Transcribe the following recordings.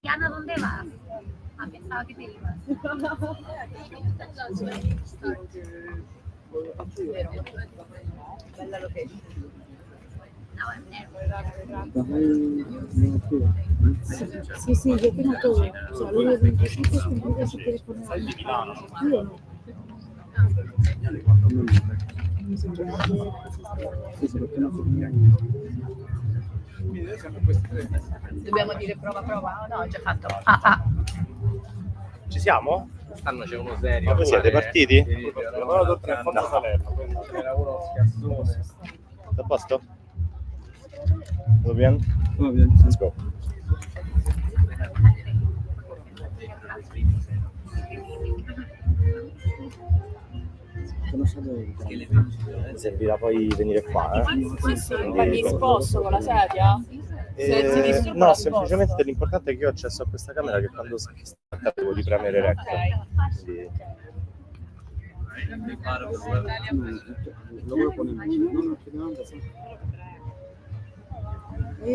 Diana, ¿dónde vas? Pensaba que te ibas. Sí, sí, yo tengo todo. O sea, los requisitos que si quieres poner aquí o no. Dobbiamo dire prova, no, ho già fatto. Ci siamo? Quest'anno c'è uno serio. Ma voi siete partiti? Lavoro per Fondo Salerno. Era uno scassone. A posto? Tutto bene? Va bien. Let's go. Servirà poi venire qua, Ma mi sposto con la sedia? No, semplicemente l'importante è che io ho accesso a questa camera che quando stacca devo di premere rec. Quindi... Lo voy a poner. No, que no, I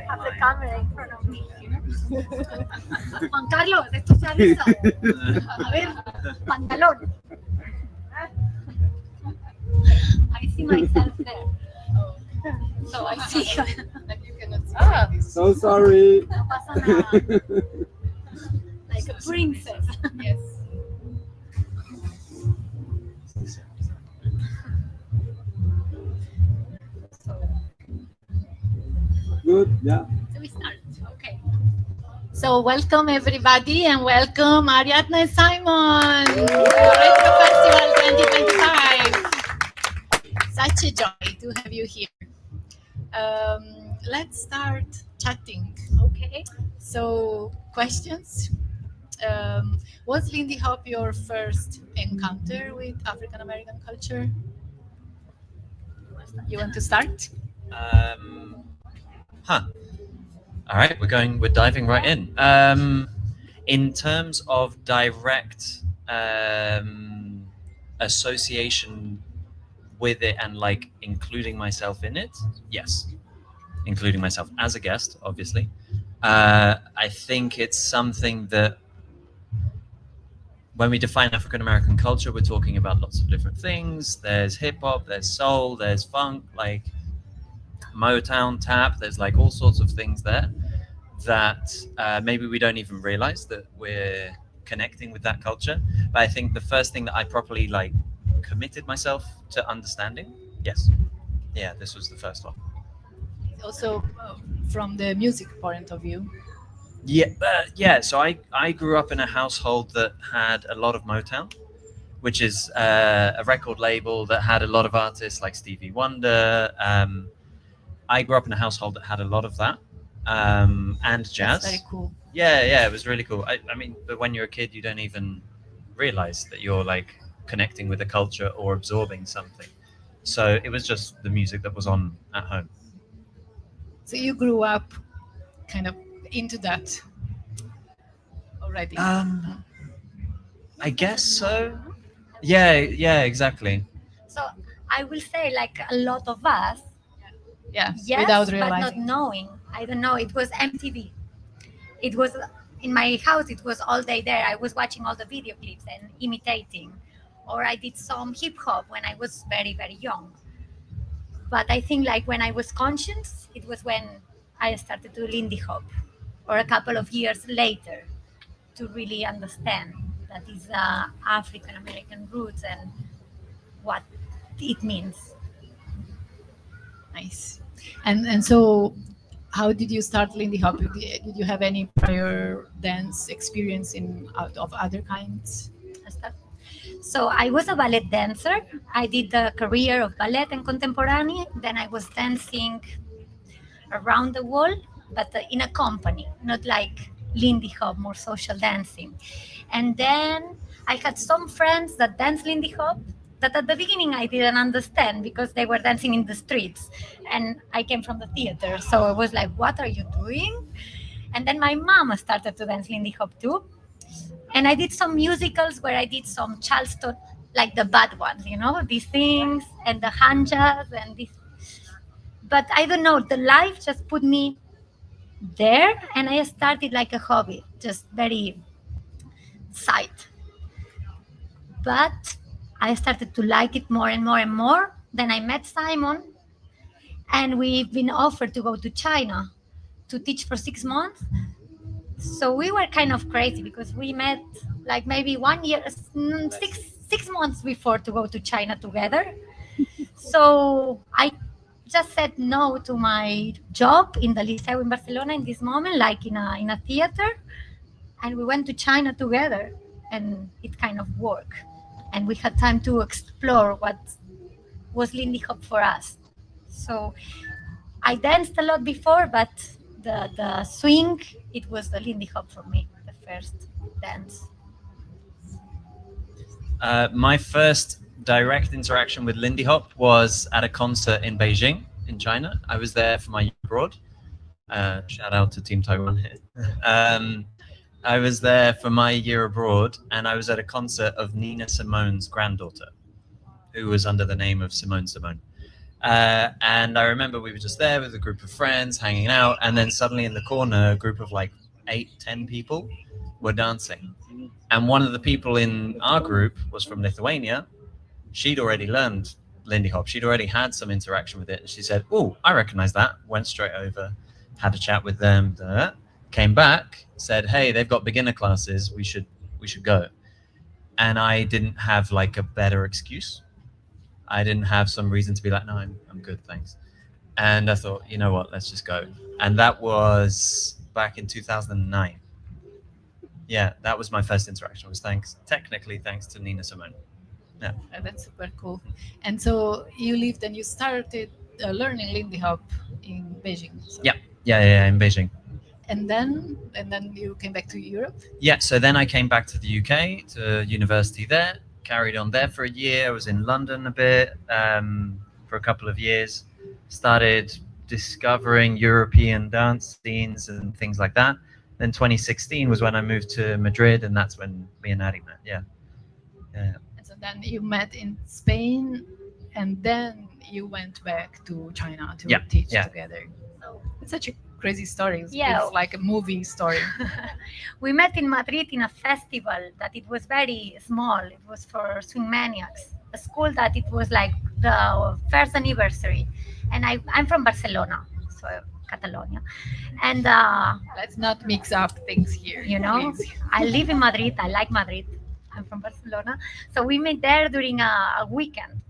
have the camera in front of me. Juan Carlos, esto se avisa. A ver, pantalón. I see myself there. So I see. So sorry. No pasa nada. Like a princess. Yes. Good, yeah. So we start. Okay. So welcome everybody and welcome Ariadna and Simon to Retro Festival 2025. Such a joy to have you here. Let's start chatting. Okay. So questions. Was Lindy Hop your first encounter with African American culture? You want to start? All right, we're diving right in. In terms of direct association with it and like including myself in it, yes, including myself as a guest, obviously. I think it's something that when we define African American culture, we're talking about lots of different things. There's hip hop, there's soul, there's funk, like Motown, tap, there's like all sorts of things there that maybe we don't even realize that we're connecting with that culture. But I think the first thing that I properly like committed myself to understanding, yes, yeah, this was the first one. Also from the music point of view. Yeah. So I grew up in a household that had a lot of Motown, which is a record label that had a lot of artists like Stevie Wonder. I grew up in a household that had a lot of that, and jazz. That's very cool. Yeah, it was really cool. I mean, but when you're a kid, you don't even realize that you're like connecting with a culture or absorbing something. So it was just the music that was on at home. So you grew up kind of into that already? I guess so. Yeah, exactly. So I will say, like a lot of us, Yeah, yes, without but realizing. not knowing. I don't know. It was MTV. It was in my house. It was all day there. I was watching all the video clips and imitating, or I did some hip hop when I was very, very young. But I think like when I was conscious, it was when I started to Lindy Hop, or a couple of years later, to really understand that is African American roots and what it means. Nice. And so how did you start Lindy Hop? Did you have any prior dance experience of other kinds? So I was a ballet dancer. I did a career of ballet and contemporary. Then I was dancing around the world, but in a company, not like Lindy Hop, more social dancing. And then I had some friends that danced Lindy Hop that at the beginning I didn't understand because they were dancing in the streets, and I came from the theater, so I was like, "What are you doing?" And then my mom started to dance Lindy Hop too, and I did some musicals where I did some Charleston, like the bad ones, these things and the hanjas and this. But I don't know, the life just put me there, and I started like a hobby, just very side. But I started to like it more and more and more. Then I met Simon, and we've been offered to go to China to teach for 6 months. So we were kind of crazy because we met like maybe 1 year, 6 months before to go to China together. So I just said no to my job in the Liceu in Barcelona in this moment, like in a theater, and we went to China together, and it kind of worked, and we had time to explore what was Lindy Hop for us. So I danced a lot before, but the swing, it was the Lindy Hop for me, the first dance. My first direct interaction with Lindy Hop was at a concert in Beijing, in China. I was there for my year abroad. Shout out to Team Taiwan here. I was there for my year abroad, and I was at a concert of Nina Simone's granddaughter, who was under the name of Simone Simone. And I remember we were just there with a group of friends hanging out, and then suddenly in the corner, a group of like 8-10 people were dancing. And one of the people in our group was from Lithuania. She'd already learned Lindy Hop. She'd already had some interaction with it. And she said, "Oh, I recognize that." Went straight over, had a chat with them, came back, said, "Hey, they've got beginner classes. We should go." And I didn't have like a better excuse. I didn't have some reason to be like, "No, I'm good, thanks." And I thought, you know what, let's just go. And that was back in 2009. Yeah, that was my first interaction. It was technically thanks to Nina Simone. Yeah. That's super cool. And so you lived and you started learning Lindy Hop in Beijing. So. Yeah, in Beijing. And then you came back to Europe. Yeah, so then I came back to the UK, to university there, carried on there for a year. I was in London a bit for a couple of years, started discovering European dance scenes and things like that. Then 2016 was when I moved to Madrid, and that's when me and Aria met. Yeah. And so then you met in Spain, and then you went back to China to teach together. It's such a crazy story. It's like a movie story. We met in Madrid in a festival that it was very small. It was for swing maniacs, a school that it was like the first anniversary. And I'm from Barcelona, so Catalonia. And let's not mix up things here. Please. I live in Madrid. I like Madrid. I'm from Barcelona. So we met there during a weekend.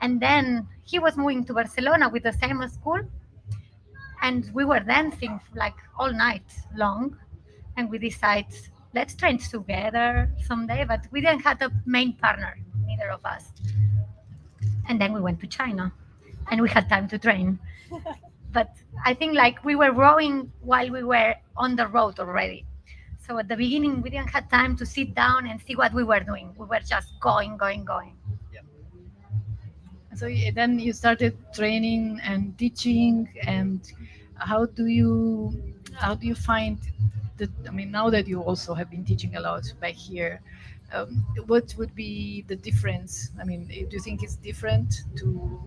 And then he was moving to Barcelona with the same school. And we were dancing like all night long. And we decided, let's train together someday. But we didn't have a main partner, neither of us. And then we went to China. And we had time to train. But I think like we were growing while we were on the road already. So at the beginning, we didn't have time to sit down and see what we were doing. We were just going. Yeah. So then you started training and teaching. And how do you find now that you also have been teaching a lot back here, what would be the difference? Do you think it's different to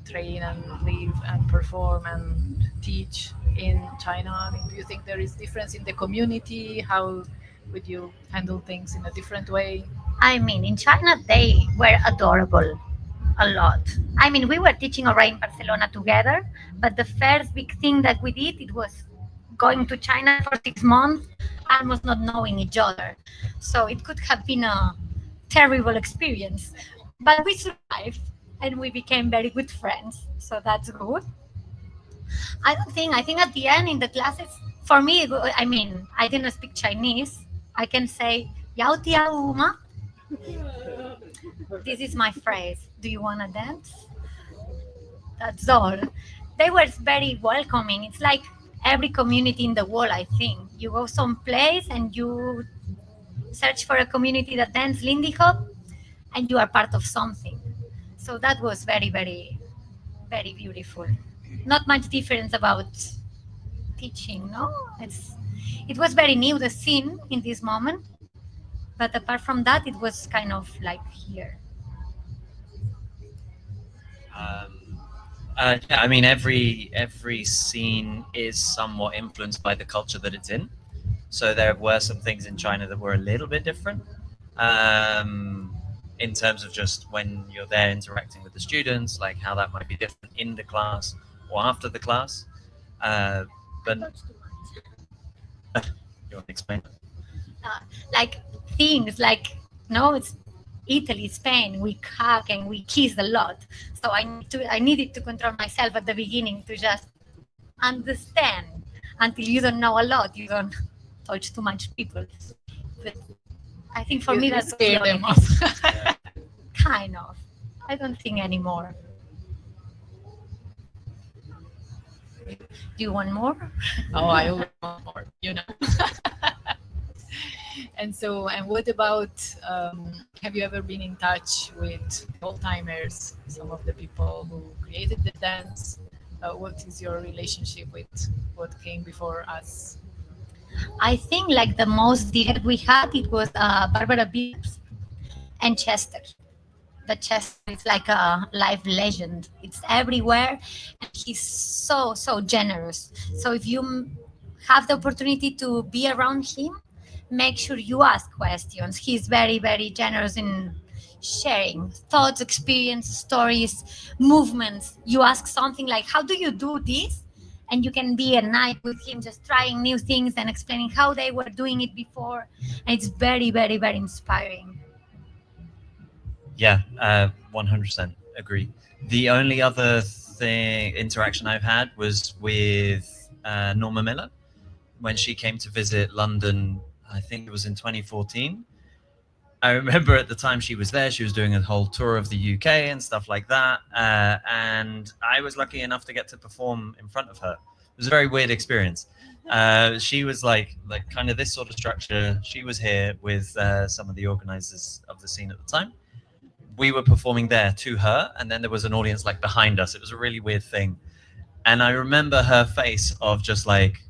train and live and perform and teach in China? Do you think there is difference in the community? How would you handle things in a different way? In China, they were adorable a lot. We were teaching already in Barcelona together, but the first big thing that we did, it was going to China for 6 months, almost not knowing each other. So it could have been a terrible experience, but we survived. And we became very good friends, so that's good. I think at the end in the classes, for me, I didn't speak Chinese. I can say "Yao Tiao Ma." This is my phrase. Do you want to dance? That's all. They were very welcoming. It's like every community in the world. I think you go someplace and you search for a community that dance Lindy Hop, and you are part of something. So that was very, very, very beautiful. Not much difference about teaching, no? It was very new, the scene in this moment, but apart from that, it was kind of like here. Yeah, I mean, every scene is somewhat influenced by the culture that it's in. So there were some things in China that were a little bit different, in terms of just when you're there interacting with the students, like how that might be different in the class or after the class. But you want to explain? Like things like, no, it's Italy, Spain, we hug and we kiss a lot. So I needed to control myself at the beginning to just understand. Until you don't know a lot, you don't touch too much people. But I think for me You that's scare them clear. off. Kind of. I don't think anymore. Do you want more? Oh, I always want more, you know. And what about, have you ever been in touch with old timers, some of the people who created the dance? What is your relationship with what came before us? I think like the most direct we had, it was Barbara Billups and Chester. The Chester is like a life legend. It's everywhere, and he's so generous. So if you have the opportunity to be around him, make sure you ask questions. He's very generous in sharing thoughts, experience, stories, movements. You ask something like, "How do you do this?" And you can be a night with him, just trying new things and explaining how they were doing it before. And it's very inspiring. Yeah, 100% agree. The only other interaction I've had was with Norma Miller when she came to visit London. I think it was in 2014. I remember at the time she was there, she was doing a whole tour of the UK and stuff like that. And I was lucky enough to get to perform in front of her. It was a very weird experience. She was like kind of this sort of structure. She was here with some of the organizers of the scene at the time. We were performing there to her, and then there was an audience like behind us. It was a really weird thing. And I remember her face of just like,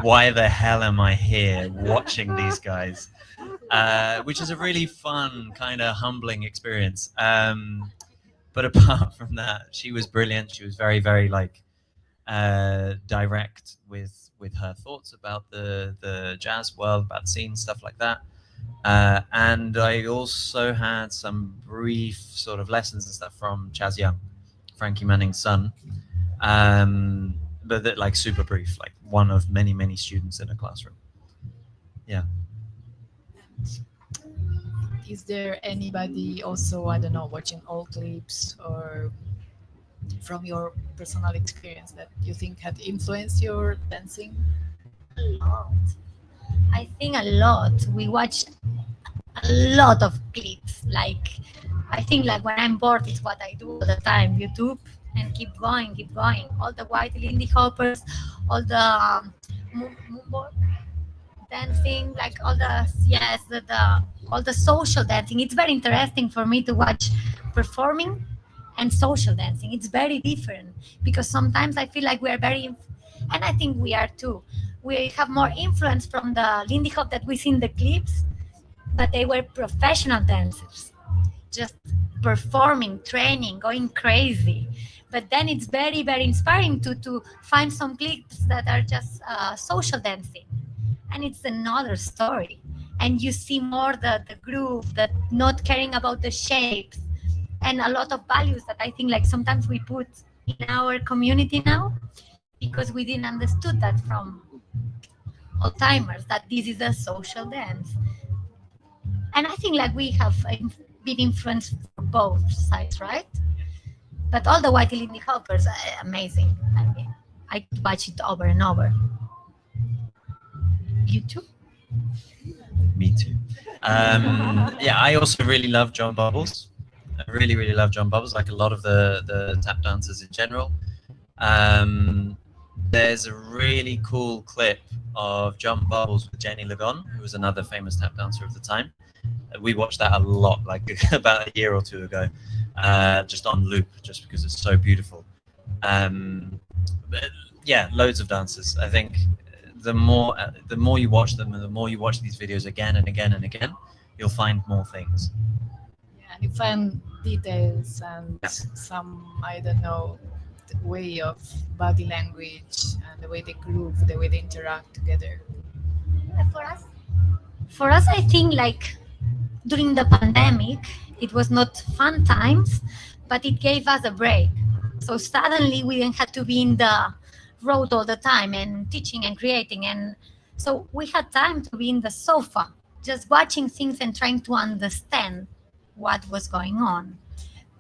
why the hell am I here watching these guys? Which is a really fun, kind of humbling experience. But apart from that, she was brilliant. She was very direct with her thoughts about the jazz world, about scene, stuff like that. And I also had some brief sort of lessons and stuff from Chaz Young, Frankie Manning's son. But that, like, super brief, like one of many students in a classroom. Yeah. Is there anybody also, I don't know, watching old clips or from your personal experience that you think had influenced your dancing? A lot. I think a lot. We watched a lot of clips. Like, I think like when I'm bored, it's what I do all the time. YouTube and keep going. All the white Lindy Hoppers, all the moonboard dancing, like all the all the social dancing. It's very interesting for me to watch performing and social dancing. It's very different because sometimes I feel like we are and I think we are too. We have more influence from the Lindy Hop that we see in the clips, but they were professional dancers, just performing, training, going crazy. But then it's very inspiring to find some clips that are just social dancing, and it's another story. And you see more the groove, that not caring about the shapes, and a lot of values that I think like sometimes we put in our community now because we didn't understood that from old timers, that this is a social dance. And I think like we have been influenced for both sides, right? But all the white Lindy Hoppers are amazing. I mean, I could watch it over and over. You too? Me too. Yeah, I also really love John Bubbles. I really love John Bubbles, like a lot of the tap dancers in general. there's a really cool clip of Jump Bubbles with Jenny Lagon, who was another famous tap dancer of the time. We watched that a lot, like about a year or two ago, just on loop, just because it's so beautiful. But yeah, loads of dancers. I think the more you watch them, and the more you watch these videos again and again and again, you'll find more things. Yeah, and you find details and Yeah. some, I don't know, the way of body language and the way they groove, the way they interact together. For us, I think like during the pandemic, it was not fun times, but it gave us a break. So suddenly we didn't have to be in the road all the time and teaching and creating. And so we had time to be in the sofa, just watching things and trying to understand what was going on.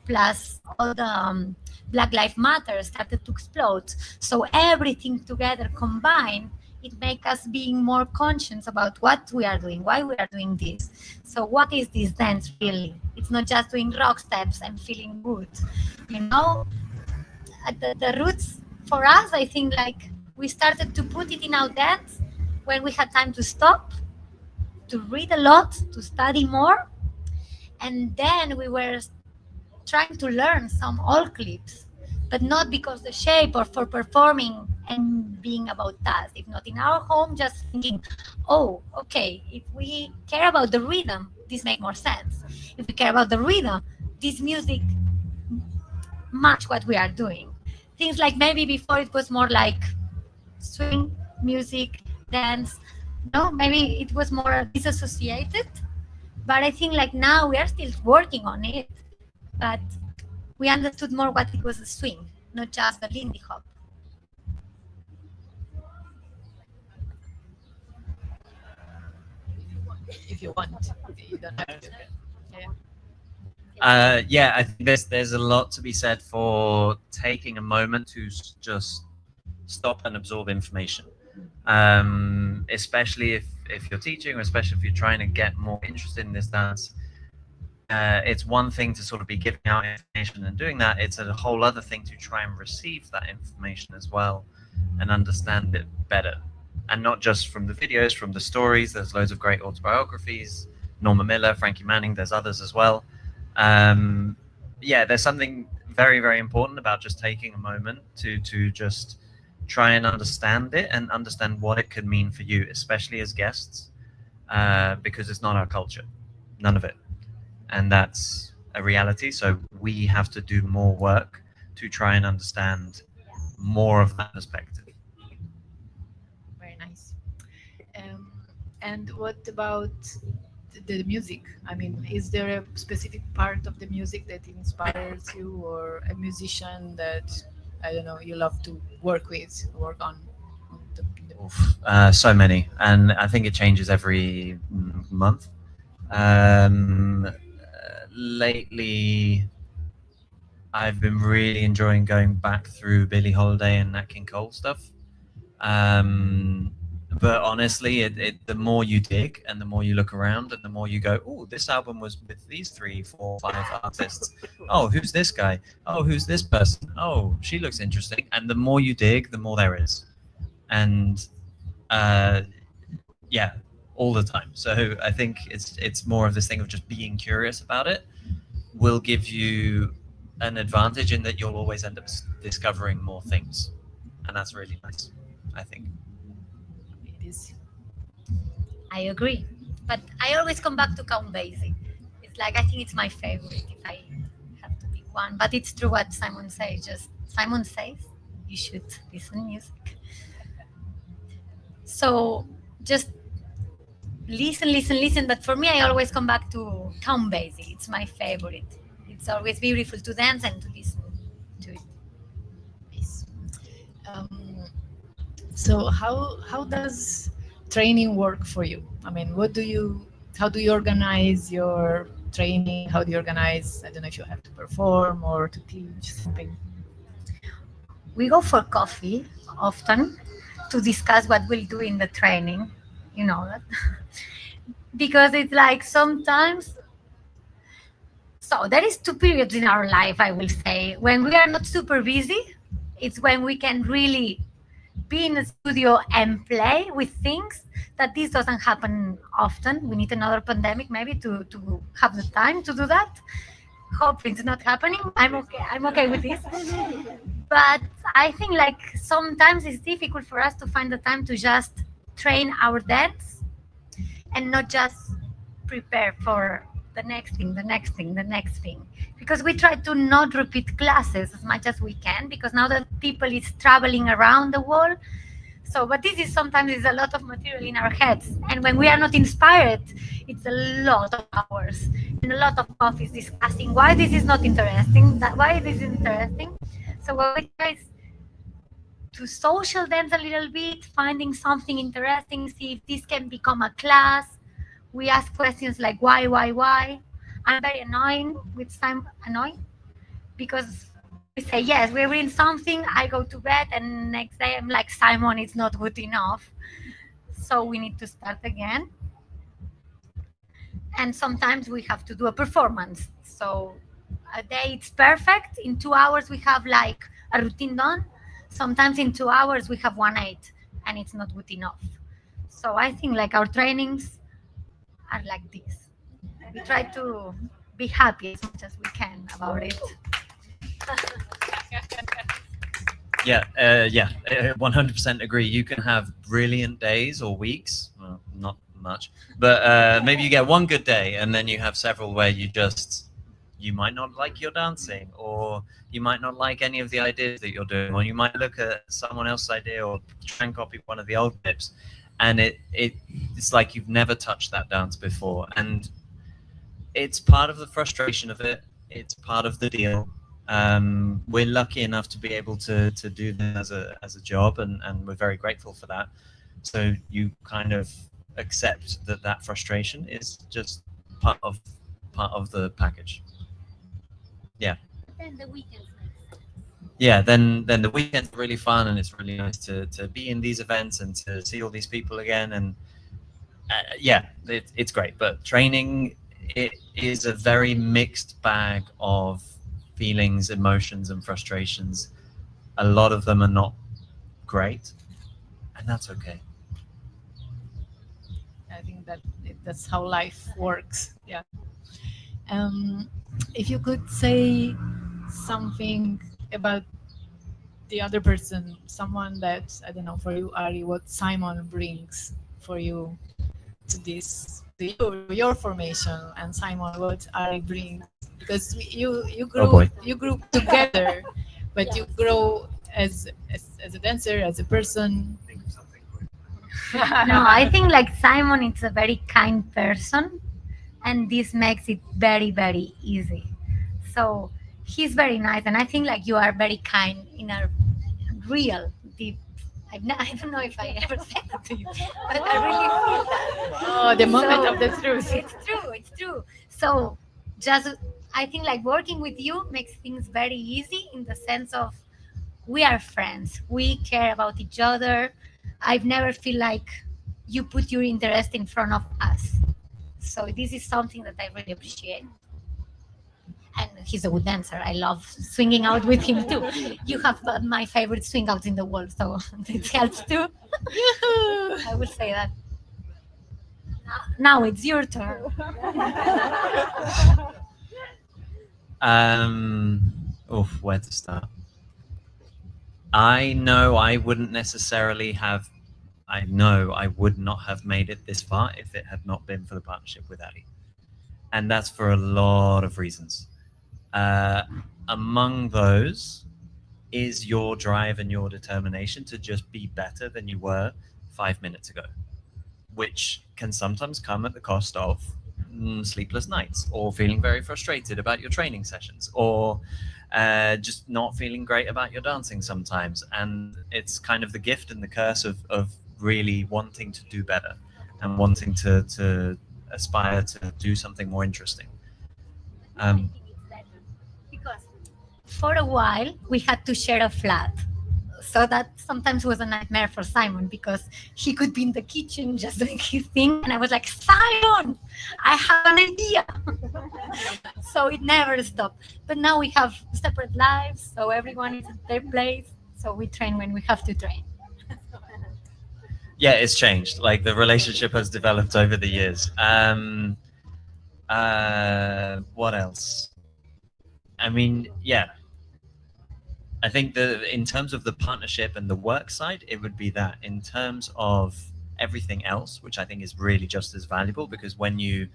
Plus, all the Black Lives Matter started to explode. So everything together combined, it makes us being more conscious about what we are doing, why we are doing this. So what is this dance really? It's not just doing rock steps and feeling good. You know, at the roots for us, I think like we started to put it in our dance when we had time to stop, to read a lot, to study more. And then we were trying to learn some old clips, but not because the shape or for performing and being about us. If not in our home, just thinking, oh, okay, if we care about the rhythm, this makes more sense. If we care about the rhythm, this music match what we are doing. Things like maybe before it was more like swing, music, dance. No, maybe it was more disassociated. But I think like now we are still working on it. But we understood more what it was a swing, not just the Lindy Hop. If you want, you don't have to. Yeah, I think there's a lot to be said for taking a moment to just stop and absorb information, especially if you're teaching, or especially if you're trying to get more interested in this dance. It's one thing to sort of be giving out information and doing that. It's a whole other thing to try and receive that information as well and understand it better. And not just from the videos, from the stories. There's loads of great autobiographies. Norma Miller, Frankie Manning, there's others as well. Yeah, there's something very, very important about just taking a moment to just try and understand it and understand what it could mean for you, especially as guests, because it's not our culture, none of it. And that's a reality. So we have to do more work to try and understand more of that perspective. Very nice. And what about the music? I mean, is there a specific part of the music that inspires you, or a musician that, I don't know, you love to work with, work on So many, and I think it changes every month. Lately, I've been really enjoying going back through Billie Holiday and Nat King Cole stuff. But honestly, the more you dig and the more you look around and the more you go, oh, this album was with these 3, 4, 5 artists. Oh, who's this guy? Oh, who's this person? Oh, she looks interesting. And the more you dig, the more there is. And yeah, all the time. So I think it's more of this thing of just being curious about it will give you an advantage in that you'll always end up discovering more things. And that's really nice, I think. it is. I agree. But I always come back to Count Basie. It's like, I think it's my favorite if I have to pick one. But it's true what Simon says. Just Simon says you should listen music. So just listen. But for me, I always come back to Count Basie. It's my favorite. It's always beautiful to dance and to listen to it. Nice. So how does training work for you? I mean, how do you organize your training? How do you organize, I don't know if you have to perform or to teach something? We go for coffee often to discuss what we'll do in the training. You know that. Because it's like sometimes, so there is 2 periods in our life, I will say. When we are not super busy, it's when we can really be in a studio and play with things that this doesn't happen often. We need another pandemic maybe to have the time to do that. Hope it's not happening. I'm okay with this. But I think like sometimes it's difficult for us to find the time to just train our dance and not just prepare for the next thing, the next thing, the next thing. Because we try to not repeat classes as much as we can, because now that people is traveling around the world. So, but this is sometimes is a lot of material in our heads. And when we are not inspired, it's a lot of hours and a lot of coffees discussing why this is not interesting, that why this is interesting. So what we try is to social dance a little bit, finding something interesting, see if this can become a class. We ask questions like why. I'm very annoying with Simon, annoying because we say yes, we're in something. I go to bed, and next day I'm like, Simon, it's not good enough. So we need to start again. And sometimes we have to do a performance. So a day it's perfect. In 2 hours we have like a routine done. Sometimes in 2 hours we have 1/8, and it's not good enough. So I think like our trainings are like this. We try to be happy as much as we can about it. Yeah, 100% agree. You can have brilliant days or weeks, well, not much, but maybe you get one good day and then you have several where you might not like your dancing, or you might not like any of the ideas that you're doing, or you might look at someone else's idea or try and copy one of the old tips, and it's like you've never touched that dance before, and it's part of the frustration of it. It's part of the deal. We're lucky enough to be able to do this as a job, and we're very grateful for that. So you kind of accept that frustration is just part of the package. Yeah. Then the weekends. Yeah, then the weekends are really fun, and it's really nice to be in these events and to see all these people again, and yeah, it's great. But training, it is a very mixed bag of feelings, emotions, and frustrations. A lot of them are not great, and that's okay. I think that's how life works. Yeah. If you could say something about the other person, someone that, I don't know, for you, Ari, what Simon brings for you to this, to your formation, and Simon, what Ari brings, because you grew together, but you grow as a dancer, as a person. No, I think like Simon is a very kind person, and this makes it very, very easy. So he's very nice, and I think like you are very kind in a real deep. I don't know if I ever said that to you, but I really feel that. Oh, the moment So, of the truth. It's true. It's true. So just I think like working with you makes things very easy in the sense of we are friends. We care about each other. I've never feel like you put your interest in front of us. So this is something that I really appreciate. And he's a good dancer. I love swinging out with him too. You have my favorite swing outs in the world, so it helps too. I will say that. Now it's your turn. Where to start? I know I wouldn't necessarily have. I know I would not have made it this far if it had not been for the partnership with Ali, and that's for a lot of reasons. Among those is your drive and your determination to just be better than you were 5 minutes ago, which can sometimes come at the cost of sleepless nights, or feeling very frustrated about your training sessions, or just not feeling great about your dancing sometimes. And it's kind of the gift and the curse of really wanting to do better and wanting to aspire to do something more interesting. Because for a while we had to share a flat. So that sometimes was a nightmare for Simon, because he could be in the kitchen just doing his thing, and I was like, Simon, I have an idea. So it never stopped. But now we have separate lives, so everyone is at their place. So we train when we have to train. Yeah, it's changed. Like the relationship has developed over the years. What else? I mean, yeah. I think in terms of the partnership and the work side, it would be that. In terms of everything else, which I think is really just as valuable, because when you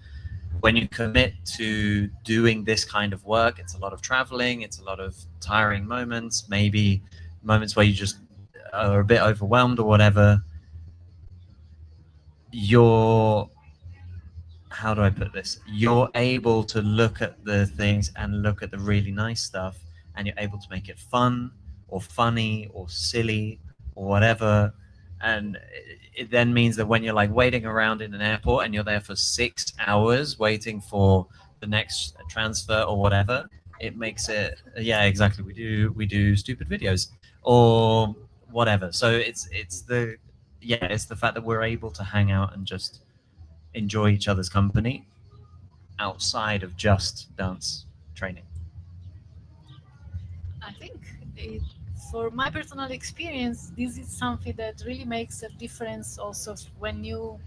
commit to doing this kind of work, it's a lot of traveling, it's a lot of tiring moments, maybe moments where you just are a bit overwhelmed or whatever. You're, how do I put this? You're able to look at the things and look at the really nice stuff, and you're able to make it fun or funny or silly or whatever. And it then means that when you're like waiting around in an airport and you're there for 6 hours waiting for the next transfer or whatever, it makes it, yeah, exactly. We do stupid videos or whatever. So it's the fact that we're able to hang out and just enjoy each other's company outside of just dance training. I think for my personal experience, this is something that really makes a difference. Also, when you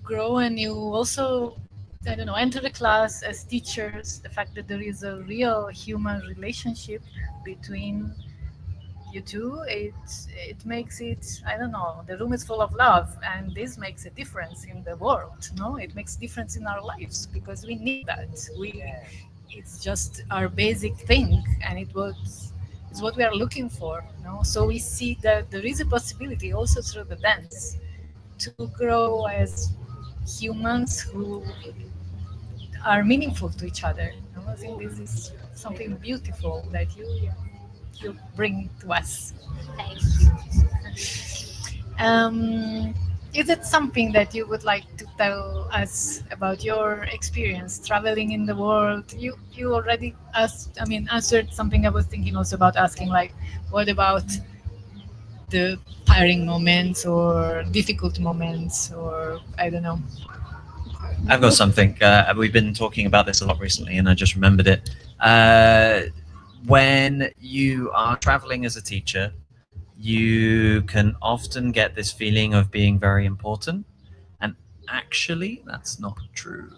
grow and you also, I don't know, enter the class as teachers, the fact that there is a real human relationship between you two, it makes it, I don't know, the room is full of love, and this makes a difference in the world. No, it makes difference in our lives because we need that. It's just our basic thing, and it's what we are looking for. No, so we see that there is a possibility also through the dance to grow as humans who are meaningful to each other. No, I think this is something beautiful that you bring to us. Thank you. Is it something that you would like to tell us about your experience traveling in the world? You already answered something I was thinking also about asking, like, what about the tiring moments or difficult moments, or I don't know. I've got something. We've been talking about this a lot recently, and I just remembered it. When you are traveling as a teacher, you can often get this feeling of being very important, and actually, that's not true.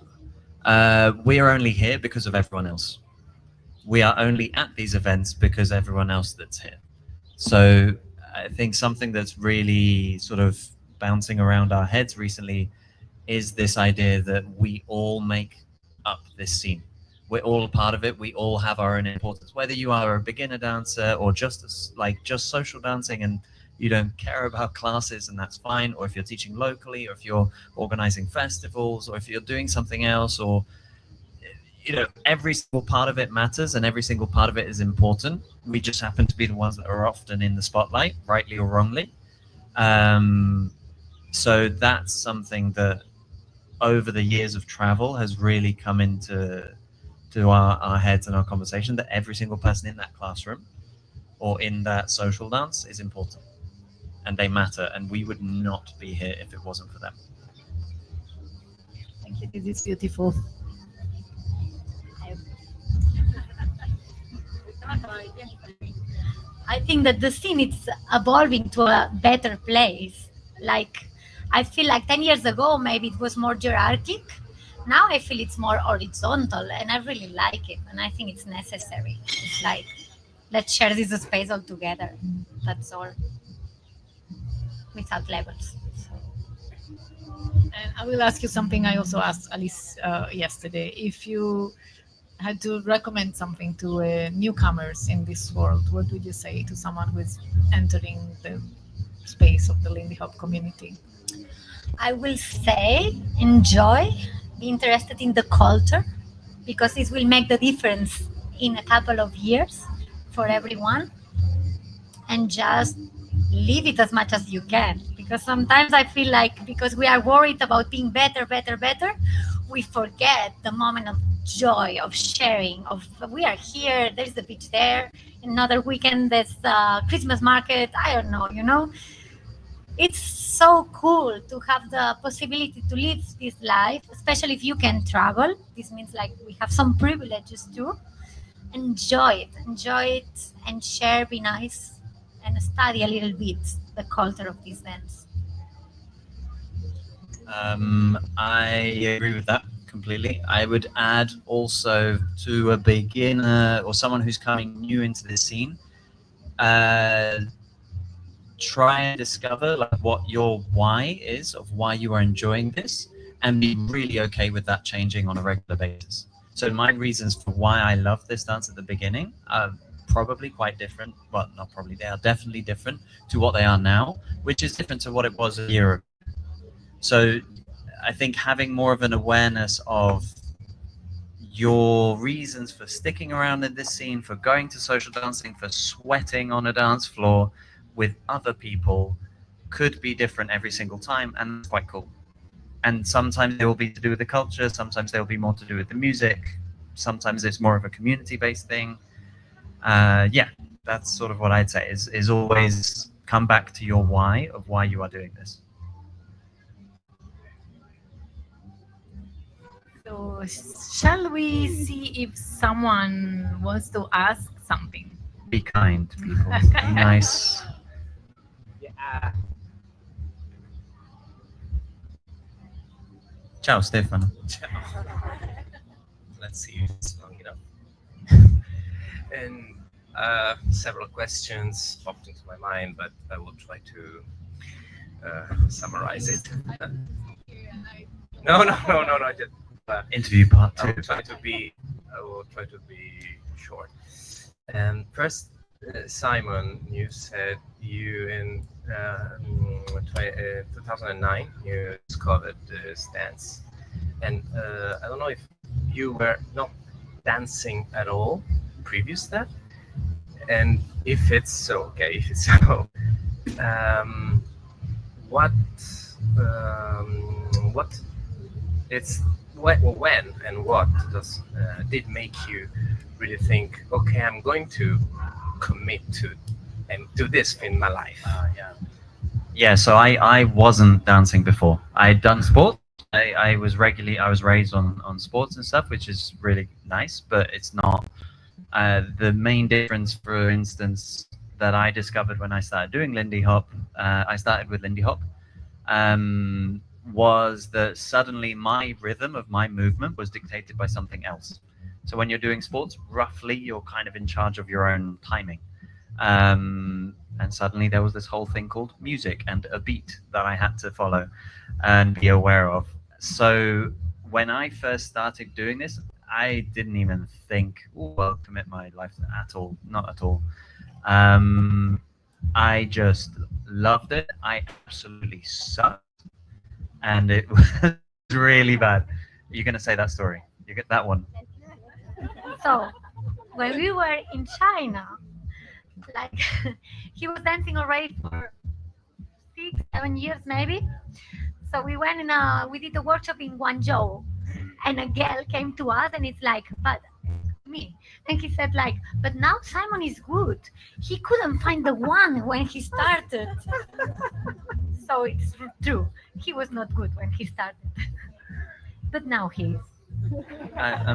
We are only here because of everyone else. We are only at these events because everyone else that's here. So I think something that's really sort of bouncing around our heads recently is this idea that we all make up this scene. We're all a part of it. We all have our own importance. Whether you are a beginner dancer or just social dancing and you don't care about classes, and that's fine, or if you're teaching locally, or if you're organizing festivals, or if you're doing something else, or every single part of it matters and every single part of it is important. We just happen to be the ones that are often in the spotlight, rightly or wrongly. So that's something that over the years of travel has really come into our heads and our conversation, that every single person in that classroom or in that social dance is important and they matter, and we would not be here if it wasn't for them. Thank you. This is beautiful. I think that the scene is evolving to a better place. Like, I feel like 10 years ago, maybe it was more hierarchic. Now I feel it's more horizontal, and I really like it, and I think it's necessary. It's like, let's share this space all together. That's all. Without levels. And I will ask you something I also asked Alice yesterday. If you had to recommend something to newcomers in this world, what would you say to someone who is entering the space of the Lindy Hop community? I will say enjoy, be interested in the culture, because this will make the difference in a couple of years for everyone, and just live it as much as you can, because sometimes I feel like because we are worried about being better, we forget the moment of joy, of sharing, of we are here, there's the beach there, another weekend there's Christmas market, I don't know, it's so cool to have the possibility to live this life, especially if you can travel. This means like we have some privileges too. Enjoy it and share, be nice, and study a little bit. the culture of this dance. I agree with that completely. I would add also to a beginner or someone who's coming new into this scene, uh, try and discover like what your why is of why you are enjoying this, and be really okay with that changing on a regular basis. So my reasons for why I love this dance at the beginning are probably quite different. Well, not probably, they are definitely different to what they are now, which is different to what it was a year ago. So I think having more of an awareness of your reasons for sticking around in this scene, for going to social dancing, for sweating on a dance floor with other people could be different every single time, and that's quite cool. And sometimes they will be to do with the culture, sometimes they'll be more to do with the music, sometimes it's more of a community-based thing. Yeah, that's sort of what I'd say, is always come back to your why of why you are doing this. So, shall we see if someone wants to ask something? Be kind, people. Be nice. Yeah. Ciao, Stefano. Let's see if it's long enough. And several questions popped into my mind, but I will try to summarize it. No. Just, Interview part I will 2. try to be. I will try to be short. And first, Simon, you said you in 2009 you discovered the dance, and I don't know if you were not dancing at all previous that, and if it's so, okay, if it's so, what it's when and what does did make you really think, okay, I'm going to commit to and do this in my life? Yeah, so I wasn't dancing before. I'd done sport. I was raised on sports and stuff, which is really nice, but it's not. The main difference, for instance, that I discovered when I started doing Lindy Hop, I started with Lindy Hop, was that suddenly my rhythm of my movement was dictated by something else. So when you're doing sports, roughly you're kind of in charge of your own timing. And suddenly there was this whole thing called music and a beat that I had to follow and be aware of. So when I first started doing this, I didn't even think, "Ooh, I'll commit my life at all." Not at all. I just loved it. I absolutely sucked, and it was really bad. You're gonna say that story. You get that one. So when we were in China, like he was dancing already for 6, 7 years maybe. So we did a workshop in Guangzhou, and a girl came to us and it's like, but me, and he said like, but now Simon is good. He couldn't find the one when he started. So it's true. He was not good when he started, but now he is. I, I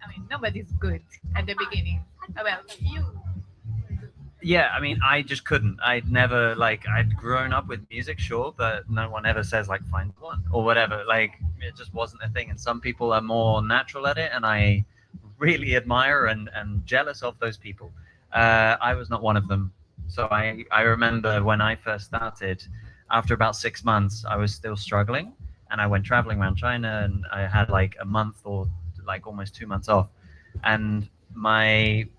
mean, nobody's good at the beginning. Well, you. Yeah, I mean, I just couldn't. I'd never, like, I'd grown up with music, sure, but no one ever says, like, find one or whatever. Like, it just wasn't a thing. And some people are more natural at it, and I really admire and jealous of those people. I was not one of them. So I remember when I first started, after about 6 months, I was still struggling, and I went traveling around China, and I had, like, a month or, like, almost 2 months off. And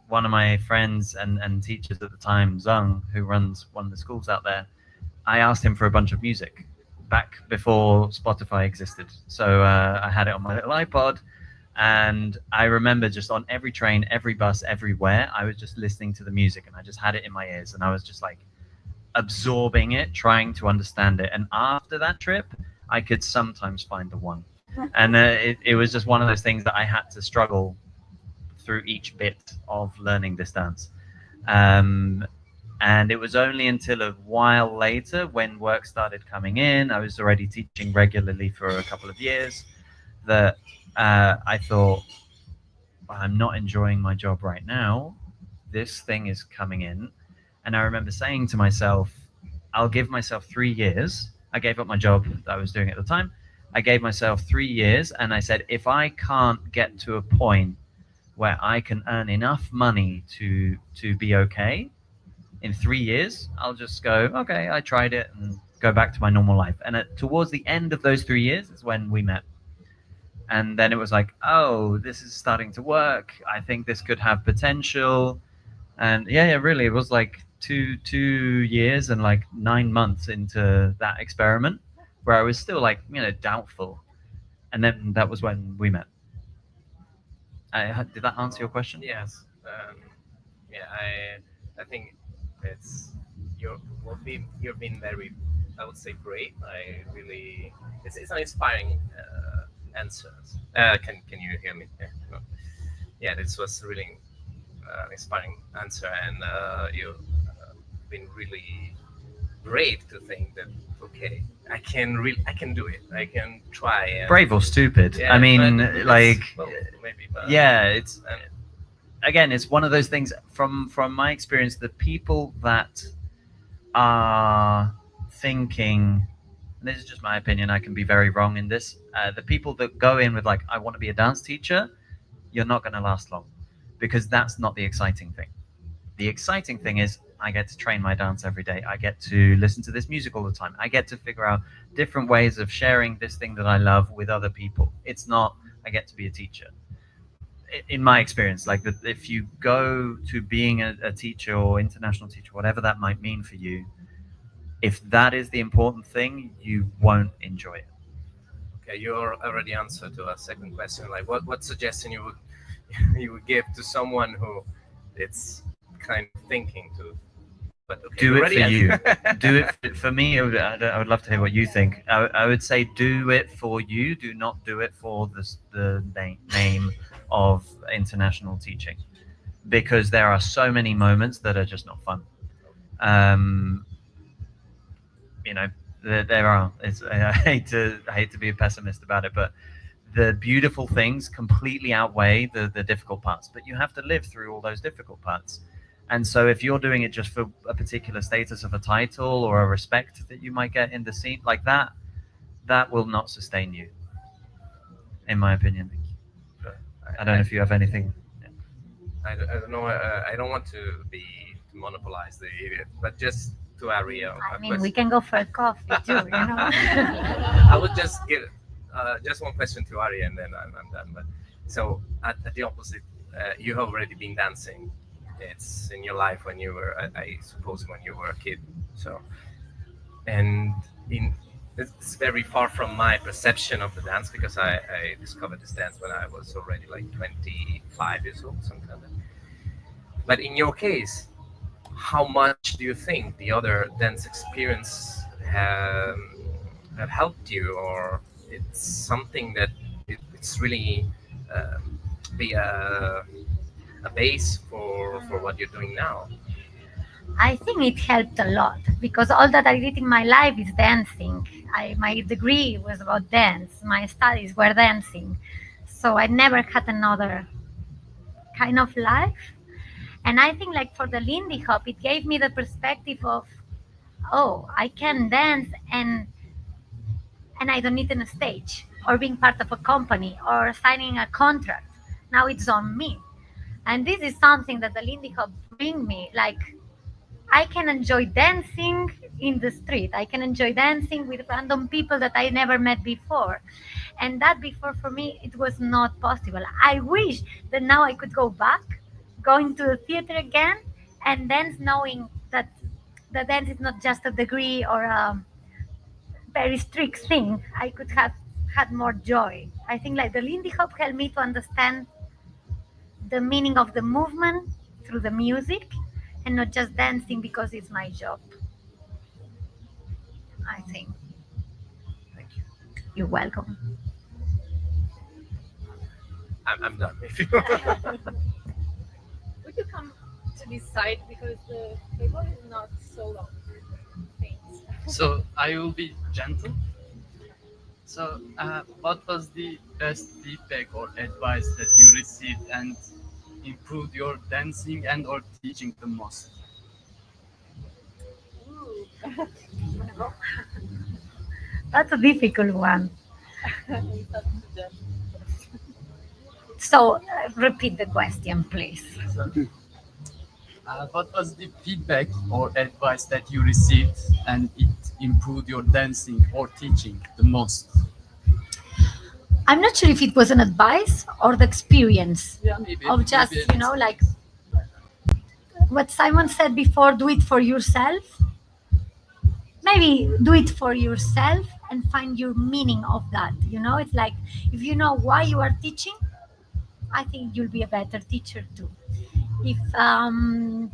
one of my friends and teachers at the time, Zhang, who runs one of the schools out there, I asked him for a bunch of music back before Spotify existed. So I had it on my little iPod, and I remember just on every train, every bus, everywhere, I was just listening to the music, and I just had it in my ears, and I was just like absorbing it, trying to understand it. And after that trip, I could sometimes find the one. And it was just one of those things that I had to struggle through each bit of learning this dance. And it was only until a while later, when work started coming in, I was already teaching regularly for a couple of years, that I thought, I'm not enjoying my job right now. This thing is coming in, And I remember saying to myself, I'll give myself 3 years. I gave up my job that I was doing at the time. I gave myself 3 years, and I said, if I can't get to a point where I can earn enough money to be okay in 3 years, I'll just go, okay, I tried it, and go back to my normal life. And towards the end of those 3 years is when we met. And then it was like, oh, this is starting to work. I think this could have potential. And yeah, really, it was like two years and like 9 months into that experiment where I was still like, doubtful. And then that was when we met. Did that answer your question? Yes. Yeah, I think it's you've been very, I would say, brave. I really, it's an inspiring answers. Can you hear me? Yeah, no. Yeah, this was really inspiring answer, and you've been really brave to think that okay, I can do it. I can try. And, Brave or stupid? Yeah, I mean, but like, well, maybe. But, yeah, it's and, again, it's one of those things. From my experience, the people that are thinking, and this is just my opinion, I can be very wrong in this. The people that go in with like, I want to be a dance teacher, you're not going to last long, because that's not the exciting thing. The exciting thing is I get to train my dance every day. I get to listen to this music all the time. I get to figure out different ways of sharing this thing that I love with other people. It's not I get to be a teacher. In my experience, like if you go to being a teacher or international teacher, whatever that might mean for you, if that is the important thing, you won't enjoy it. okay, you already answered to a second question. Like, what suggestion you would give to someone who it's kind of thinking to, but okay, Do it for you. answered. Do it for me. I would love to hear what you think. I would say do it for you. Do not do it for the name of international teaching, because there are so many moments that are just not fun. There are. I hate to be a pessimist about it, but the beautiful things completely outweigh the difficult parts. But you have to live through all those difficult parts. And so if you're doing it just for a particular status of a title or a respect that you might get in the scene, like that will not sustain you, in my opinion. I don't know if you have anything. I don't know. I don't want to monopolize the area, but just to Aria. I mean, we can go for a coffee too, I would just give just one question to Aria, and then I'm done. But so at the opposite, you have already been dancing. It's in your life when you were, I suppose, when you were a kid. So, and it's very far from my perception of the dance, because I discovered this dance when I was already like 25 years old, something like that. But in your case, how much do you think the other dance experience have helped you, or it's something that it's really be a base for what you're doing now? I think it helped a lot because all that I did in my life is dancing. My degree was about dance. My studies were dancing. So I never had another kind of life. And I think like for the Lindy Hop, it gave me the perspective of, oh, I can dance and I don't need a stage or being part of a company or signing a contract. Now it's on me. And this is something that the Lindy Hop bring me. Like, I can enjoy dancing in the street. I can enjoy dancing with random people that I never met before. And that before, for me, it was not possible. I wish that now I could go back, going to the theater again, and dance knowing that the dance is not just a degree or a very strict thing. I could have had more joy. I think like the Lindy Hop helped me to understand the meaning of the movement through the music and not just dancing because it's my job. I think. Thank you. You're welcome. I'm done. If you Would you come to this side because the table is not so long? Thanks. So I will be gentle. So, what was the best feedback or advice that you received and improved your dancing and or teaching the most? That's a difficult one. So repeat the question, please. What was the feedback or advice that you received and it improved your dancing or teaching the most? I'm not sure if it was an advice or the experience Yeah, maybe. of just, maybe you know, like what Simon said before, do it for yourself. Maybe do it for yourself and find your meaning of that. You know, it's like if you know why you are teaching, I think you'll be a better teacher too. If no,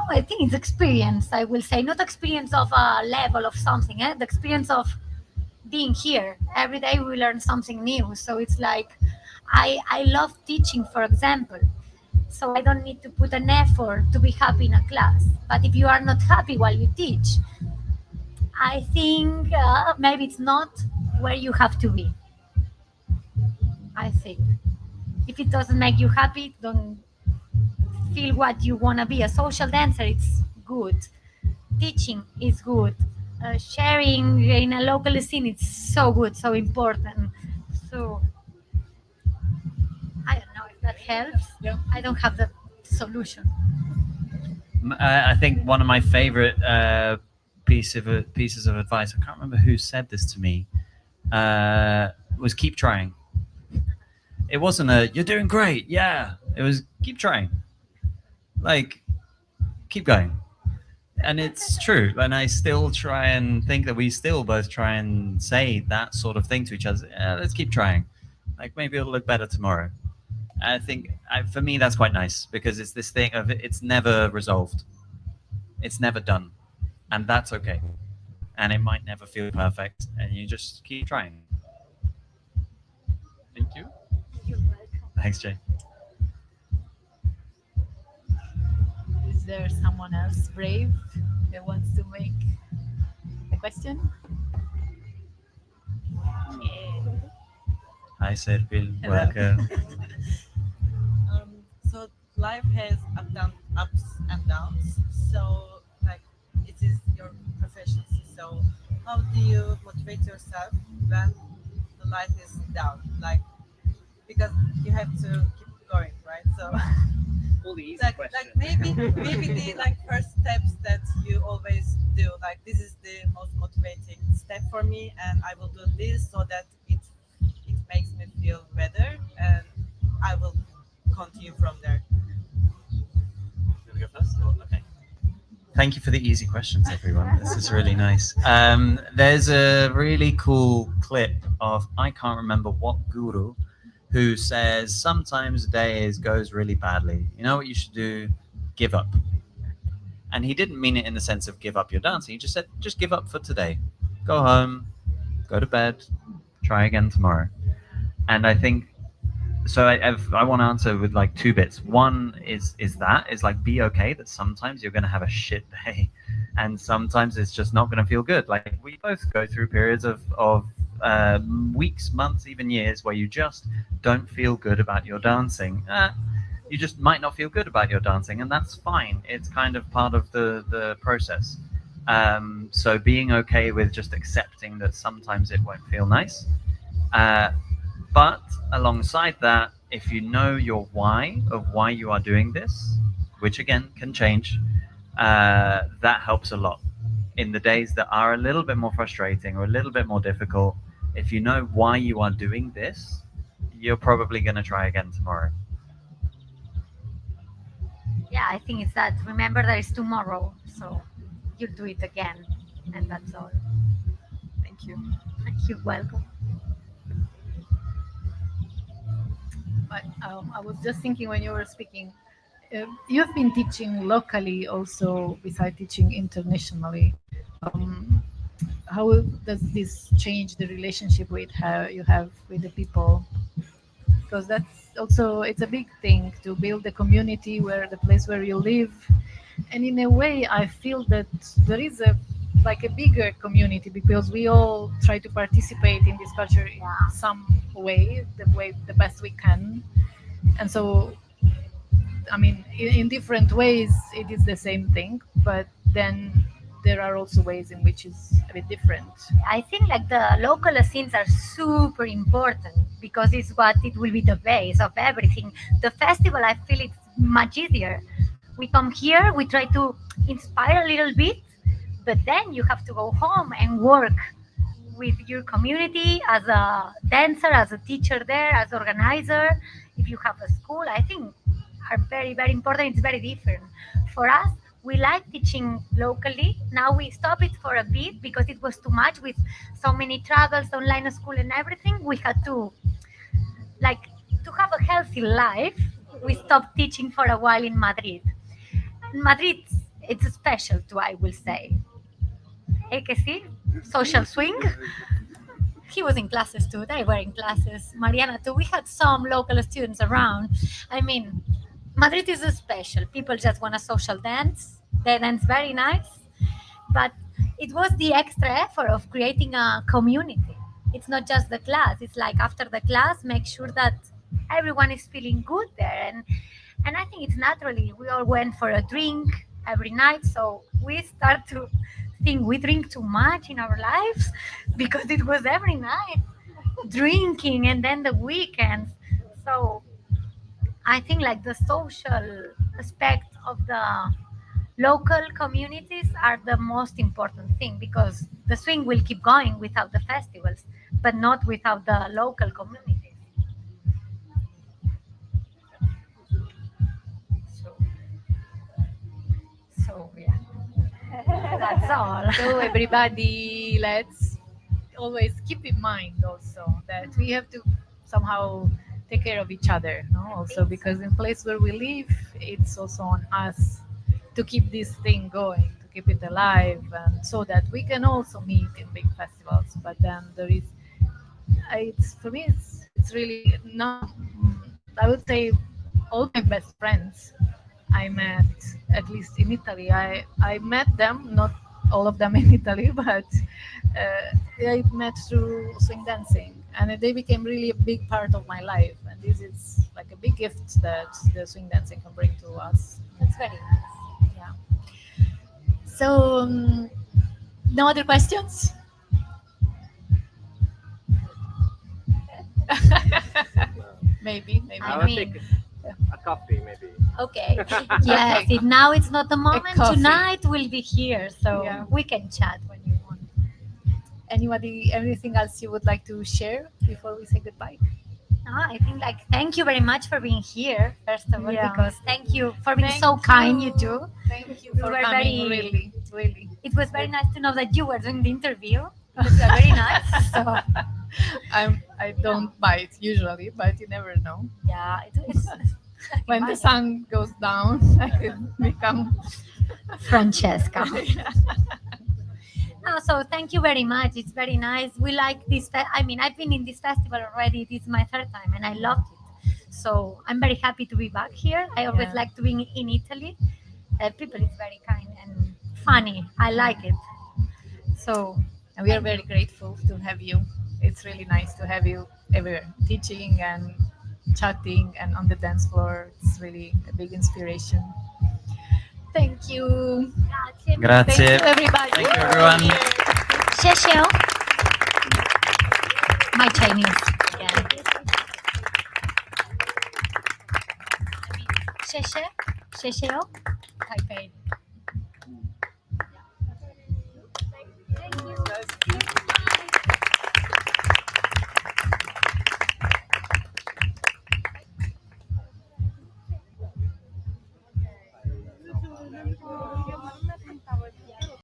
I think it's experience. I will say not experience of a level of something, the experience of being here every day. We learn something new. So it's like I love teaching, for example. So I don't need to put an effort to be happy in a class. But if you are not happy while you teach, I think maybe it's not where you have to be. I think if it doesn't make you happy, don't feel what you want to be. A social dancer, it's good. Teaching is good. Sharing in a local scene, it's so good, so important. So I don't know if that helps. I don't have the solution. I think one of my favorite pieces of advice, I can't remember who said this to me, was keep trying. It wasn't a "you're doing great," yeah. It was keep trying, like keep going. And it's true. And I still try and think that we still both try and say that sort of thing to each other. Yeah, let's keep trying. Like maybe it'll look better tomorrow. I think for me that's quite nice because it's this thing of it's never resolved. It's never done, and that's okay. And it might never feel perfect, and you just keep trying. Thank you. Thanks, Jay. Is there someone else brave that wants to make a question? Hi, Serpil. Hello. Welcome. So life has ups and downs. So like it is your profession. So how do you motivate yourself when the life is down? Like because you have to keep going, right? So like maybe the like first steps that you always do. Like this is the most motivating step for me, and I will do this so that it makes me feel better, and I will continue from there. Should we go first? Okay. Thank you for the easy questions, everyone. This is really nice. There's a really cool clip of, I can't remember what guru, who says sometimes days goes really badly. You know what you should do? Give up. And he didn't mean it in the sense of give up your dancing. He just said, just give up for today. Go home, go to bed, try again tomorrow. And I think so I want to answer with like two bits. One is like be okay that sometimes you're going to have a shit day, and sometimes it's just not going to feel good. Like we both go through periods of weeks, months, even years where you just don't feel good about your dancing. You just might not feel good about your dancing, and that's fine. It's kind of part of the process. So being okay with just accepting that sometimes it won't feel nice. But alongside that, if you know your why of why you are doing this, which again can change, that helps a lot. In the days that are a little bit more frustrating or a little bit more difficult, if you know why you are doing this, you're probably going to try again tomorrow. Yeah, I think it's that. Remember, there is tomorrow, so you'll do it again, and that's all. Thank you. You're welcome. But I was just thinking when you were speaking, you've been teaching locally also, besides teaching internationally. How does this change the relationship with how you have with the people? Because that's also it's a big thing to build a community where the place where you live, and in a way, I feel that there is a like a bigger community because we all try to participate in this culture in some way, the best we can, and so I mean in different ways it is the same thing, but then there are also ways in which it's a bit different. I think like the local scenes are super important because it's what it will be the base of everything. The festival, I feel it's much easier. We come here, we try to inspire a little bit, but then you have to go home and work with your community as a dancer, as a teacher there, as organizer. If you have a school, I think are very, very important. It's very different. For us, we like teaching locally. Now we stop it for a bit because it was too much with so many travels, online school and everything. We had to like to have a healthy life. We stopped teaching for a while in Madrid. Madrid, it's special too, I will say. Que sí? Social swing. He was in classes too. They were in classes. Mariana too. We had some local students around. I mean, Madrid is a special. People just want a social dance. They dance very nice. But it was the extra effort of creating a community. It's not just the class. It's like after the class, make sure that everyone is feeling good there. And I think it's naturally. We all went for a drink every night. So we start to think we drink too much in our lives because it was every night drinking and then the weekends. So I think like the social aspect of the local communities are the most important thing because the swing will keep going without the festivals, but not without the local communities. So yeah, that's all. So everybody, let's always keep in mind also that we have to somehow take care of each other, no? Also because in place where we live, it's also on us to keep this thing going, to keep it alive, and so that we can also meet in big festivals. But then there is, it's for me, it's really now. I would say all my best friends I met, at least in Italy. I met them, not all of them in Italy, but I met through swing dancing, and they became really a big part of my life. And this is like a big gift that the swing dancing can bring to us. It's very nice. Yeah. So, no other questions? maybe. I I'll mean, take a coffee, maybe. okay. Yes, if now it's not the moment, coffee. tonight we'll be here, so Yeah. we can chat when you want. Anybody, anything else you would like to share before we say goodbye? No, I think like thank you very much for being here, first of all, Yeah. because thank you for being Thank so kind, you you. too. Thank you You for were coming. very- Really. It was very nice to know that you were doing the interview. It was very nice. So I don't bite usually, but you never know. yeah, it's When the sun goes down, I could become. Francesca. No, so thank you very much. It's very nice. We like this. I mean, I've been in this festival already. This is my third time, and I loved it. So I'm very happy to be back here. I always Yeah. like to be in Italy. People is very kind and funny. I like it. So And we are very grateful to have you. It's really nice to have you ever teaching and chatting and on the dance floor. It's really a big inspiration. Thank you. Grazie. Thank you, everybody. Thank you, everyone. Shesheo. My Chinese again. Sheshe. Shesheo. Taipei.